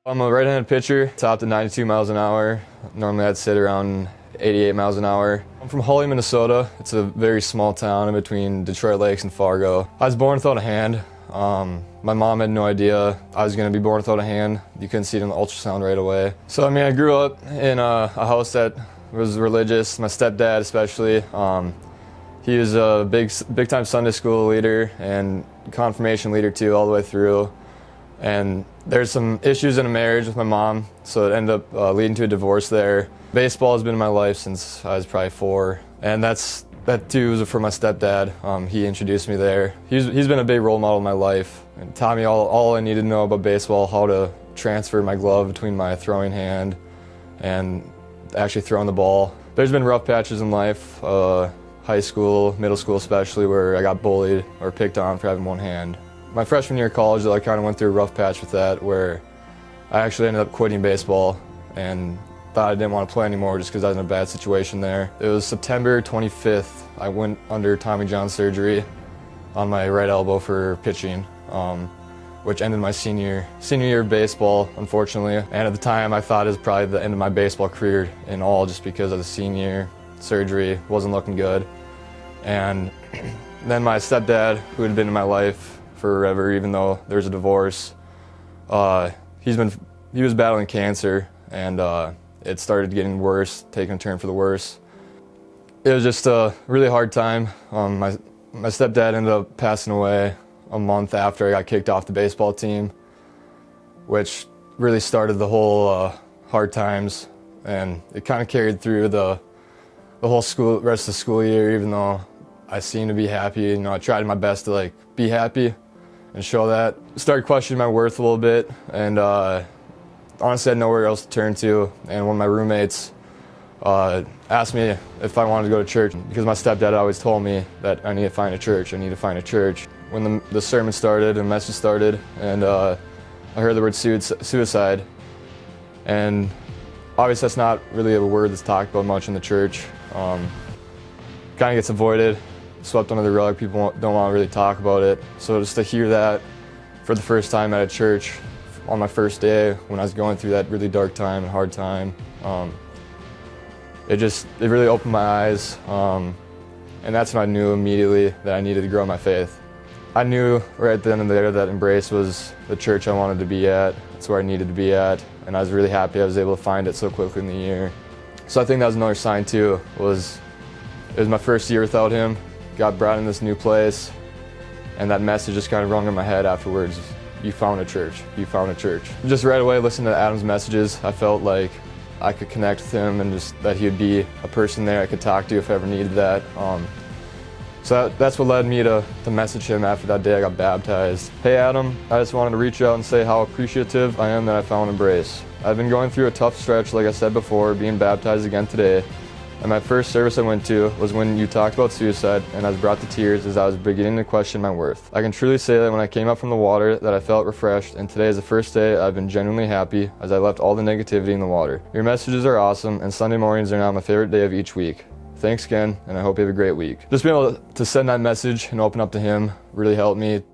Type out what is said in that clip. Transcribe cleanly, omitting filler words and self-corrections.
I'm a right-handed pitcher, topped at 92 miles an hour. Normally I'd sit around 88 miles an hour. I'm from Holly, Minnesota. It's a very small town in between Detroit Lakes and Fargo. I was born without a hand. My mom had no idea I was going to be born without a hand. You couldn't see it in the ultrasound right away. So I grew up in a house that was religious, my stepdad especially. He was a big-time Sunday school leader and confirmation leader too, all the way through. And there's some issues in a marriage with my mom, so it ended up leading to a divorce there. Baseball has been in my life since I was probably 4, and that too was for my stepdad. He introduced me there. He's been a big role model in my life and taught me all I needed to know about baseball, how to transfer my glove between my throwing hand and actually throwing the ball. There's been rough patches in life, high school, middle school especially, where I got bullied or picked on for having one hand. My freshman year of college, I kind of went through a rough patch with that, where I actually ended up quitting baseball and thought I didn't want to play anymore just because I was in a bad situation there. It was September 25th. I went under Tommy John surgery on my right elbow for pitching, which ended my senior year of baseball, unfortunately. And at the time, I thought it was probably the end of my baseball career in all, just because of the senior surgery. Wasn't looking good. And then my stepdad, who had been in my life forever, even though there's a divorce, he was battling cancer, and it started getting worse, taking a turn for the worse. It was just a really hard time. My stepdad ended up passing away a month after I got kicked off the baseball team, which really started the whole hard times, and it kind of carried through the whole rest of the school year. Even though I seemed to be happy, I tried my best to be happy and show that. Started questioning my worth a little bit, and honestly I had nowhere else to turn to. And one of my roommates asked me if I wanted to go to church, because my stepdad always told me that I need to find a church. When the sermon started and message started, and I heard the word suicide, and obviously that's not really a word that's talked about much in the church. Kind of gets avoided, swept under the rug. People don't want to really talk about it. So just to hear that for the first time at a church on my first day, when I was going through that really dark time and hard time, it really opened my eyes. And that's when I knew immediately that I needed to grow my faith. I knew right then and there that Embrace was the church I wanted to be at. It's where I needed to be at, and I was really happy I was able to find it so quickly in the year. So I think that was another sign too, it was my first year without him. Got brought in this new place, and that message just kind of rung in my head afterwards. You found a church. You found a church. Just right away, listening to Adam's messages, I felt like I could connect with him, and just that he would be a person there I could talk to if I ever needed that. So that's what led me to message him after that day I got baptized. Hey Adam, I just wanted to reach out and say how appreciative I am that I found Embrace. I've been going through a tough stretch, like I said before, being baptized again today. And my first service I went to was when you talked about suicide, and I was brought to tears as I was beginning to question my worth. I can truly say that when I came up from the water that I felt refreshed, and today is the first day I've been genuinely happy as I left all the negativity in the water. Your messages are awesome, and Sunday mornings are now my favorite day of each week. Thanks again, and I hope you have a great week. Just being able to send that message and open up to him really helped me.